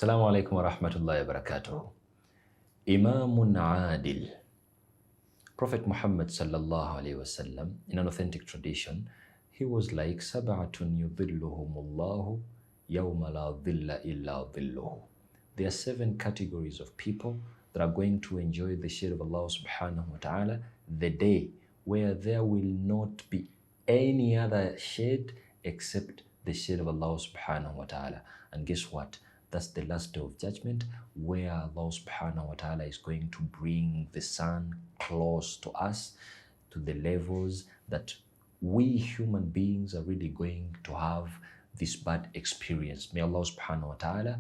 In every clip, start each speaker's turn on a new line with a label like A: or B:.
A: Assalamu alaikum wa rahmatullahi wa barakatuh. Imamun Adil. Prophet Muhammad sallallahu alaihi wasallam, in an authentic tradition, he was like Sab'atun yudhilluhumullahu yawma la dhilla illa dhilluhu. There are 7 categories of people that are going to enjoy the shade of Allah subhanahu wa ta'ala the day where there will not be any other shade except the shade of Allah subhanahu wa ta'ala. And guess what? That's the last day of judgment, where Allah subhanahu wa ta'ala is going to bring the sun close to us, to the levels that we human beings are really going to have this bad experience. May Allah subhanahu wa ta'ala,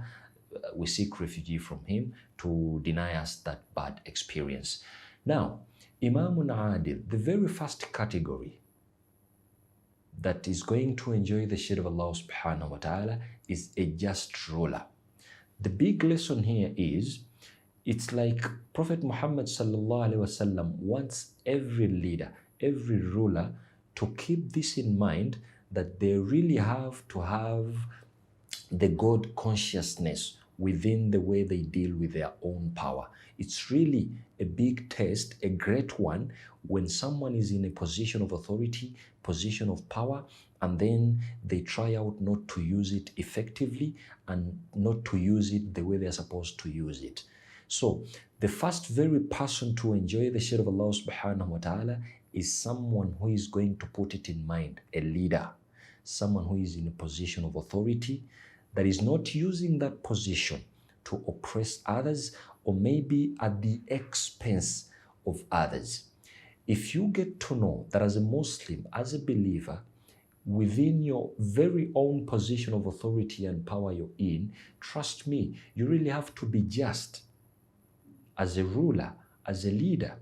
A: we seek refuge from him to deny us that bad experience. Now, Imamun Adil, the very first category that is going to enjoy the shade of Allah subhanahu wa ta'ala is a just ruler. The big lesson here is, it's like Prophet Muhammad sallallahu alaihi wasallam wants every leader, every ruler to keep this in mind, that they really have to have the God consciousness within the way they deal with their own power. It's really a big test, a great one, when someone is in a position of authority, position of power, and then they try out not to use it effectively and not to use it the way they're supposed to use it. So the first very person to enjoy the shade of Allah subhanahu wa ta'ala is someone who is going to put it in mind, a leader, someone who is in a position of authority, that is not using that position to oppress others or maybe at the expense of others. If you get to know that as a Muslim, as a believer, within your very own position of authority and power you're in, trust me, you really have to be just. As a ruler, as a leader,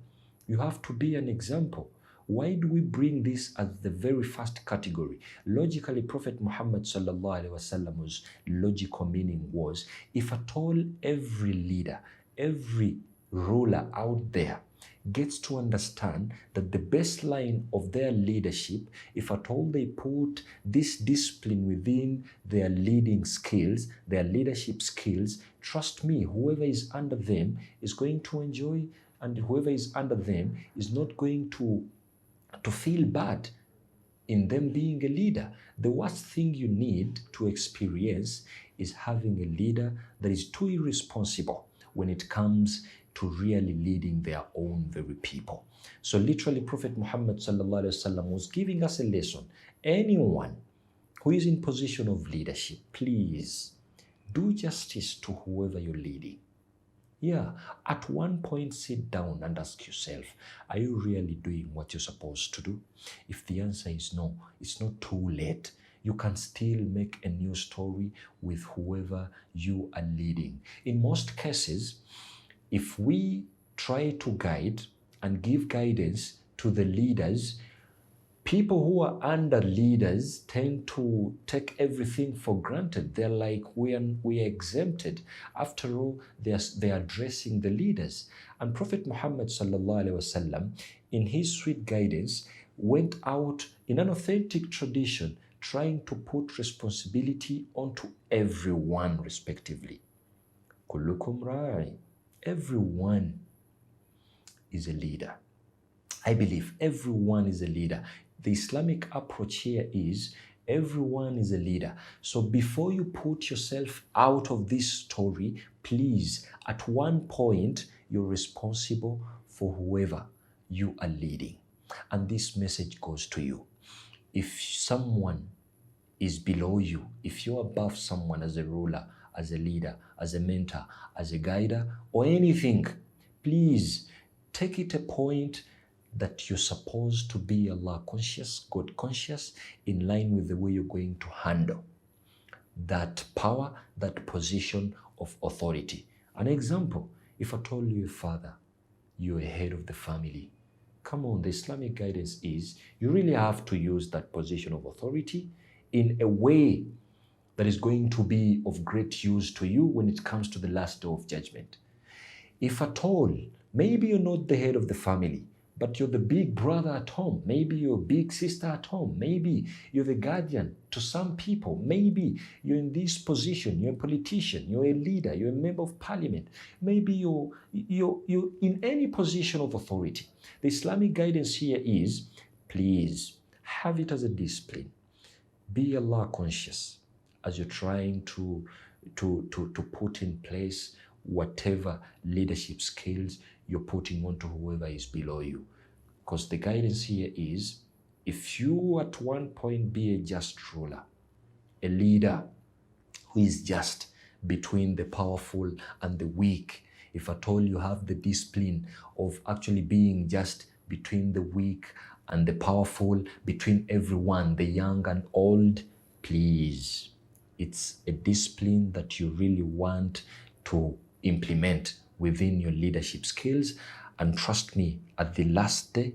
A: you have to be an example. Why do we bring this as the very first category? Logically, Prophet Muhammad sallallahu alaihi wasallam's logical meaning was, if at all every leader, every ruler out there gets to understand that the baseline of their leadership, if at all they put this discipline within their leading skills, their leadership skills, trust me, whoever is under them is going to enjoy, and whoever is under them is not going to feel bad in them being a leader. The worst thing you need to experience is having a leader that is too irresponsible when it comes to really leading their own very people. So literally, Prophet Muhammad sallallahu alaihi wasallam was giving us a lesson. Anyone who is in position of leadership, please do justice to whoever you're leading. Yeah, at one point, sit down and ask yourself, are you really doing what you're supposed to do? If the answer is no, it's not too late. You can still make a new story with whoever you are leading. In most cases, if we try to guide and give guidance to the leaders, people who are under leaders tend to take everything for granted. They're like, we are exempted. After all, they're addressing the leaders. And Prophet Muhammad sallallahu alaihi wasallam, in his sweet guidance, went out in an authentic tradition, trying to put responsibility onto everyone respectively. Kullukum ra'i. Everyone is a leader. I believe everyone is a leader. The Islamic approach here is everyone is a leader. So before you put yourself out of this story, please, at one point, you're responsible for whoever you are leading. And this message goes to you. If someone is below you, if you're above someone as a ruler, as a leader, as a mentor, as a guider, or anything, please take it a point that you're supposed to be Allah conscious, God conscious, in line with the way you're going to handle that power, that position of authority. An example, if I told you, father, you're a head of the family, come on, the Islamic guidance is you really have to use that position of authority in a way that is going to be of great use to you when it comes to the last day of judgment. If at all, maybe you're not the head of the family, but you're the big brother at home. Maybe you're a big sister at home. Maybe you're the guardian to some people. Maybe you're in this position. You're a politician. You're a leader. You're a member of parliament. Maybe you're in any position of authority. The Islamic guidance here is, please have it as a discipline. Be Allah conscious as you're trying to put in place whatever leadership skills you're putting onto whoever is below you. Because the guidance here is, if you at one point be a just ruler, a leader who is just between the powerful and the weak, if at all you have the discipline of actually being just between the weak and the powerful, between everyone, the young and old, please, it's a discipline that you really want to implement within your leadership skills. And trust me, at the last day,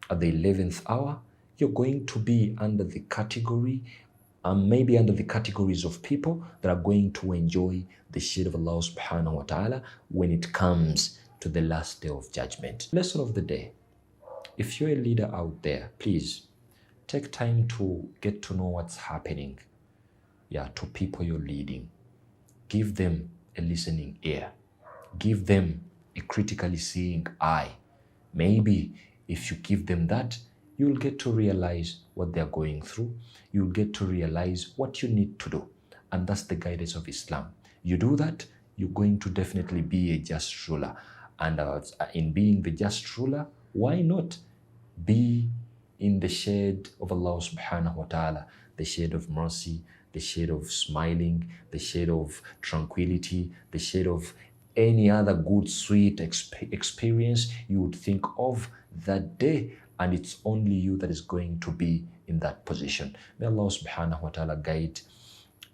A: at the 11th hour, you're going to be under the category, maybe under the categories of people that are going to enjoy the shade of Allah subhanahu wa ta'ala when it comes to the last day of judgment. Lesson of the day. If you're a leader out there, please take time to get to know what's happening, to people you're leading. Give them a listening ear. Give them a critically seeing eye. Maybe if you give them that, you'll get to realize what they're going through. You'll get to realize what you need to do. And that's the guidance of Islam. You do that, you're going to definitely be a just ruler. And in being the just ruler, why not be in the shade of Allah subhanahu wa ta'ala, the shade of mercy, the shade of smiling, the shade of tranquility, the shade of any other good, sweet experience you would think of that day, and it's only you that is going to be in that position. May Allah subhanahu wa ta'ala guide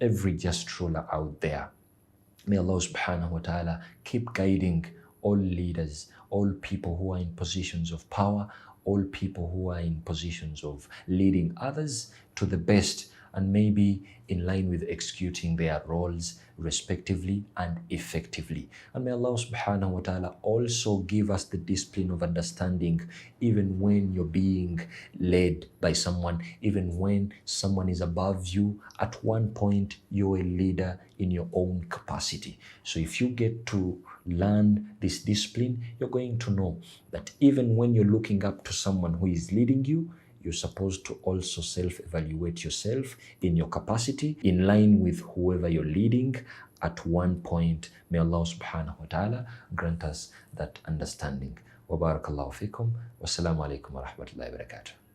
A: every just ruler out there. May Allah subhanahu wa ta'ala keep guiding all leaders, all people who are in positions of power, all people who are in positions of leading others to the best, and maybe in line with executing their roles respectively and effectively. And may Allah subhanahu wa ta'ala also give us the discipline of understanding, even when you're being led by someone, even when someone is above you, at one point you're a leader in your own capacity. So if you get to learn this discipline, you're going to know that even when you're looking up to someone who is leading you, you're supposed to also self-evaluate yourself in your capacity, in line with whoever you're leading at one point. May Allah subhanahu wa ta'ala grant us that understanding. Wa barakallahu fikum. Wassalamu alaikum wa rahmatullahi wa barakatuh.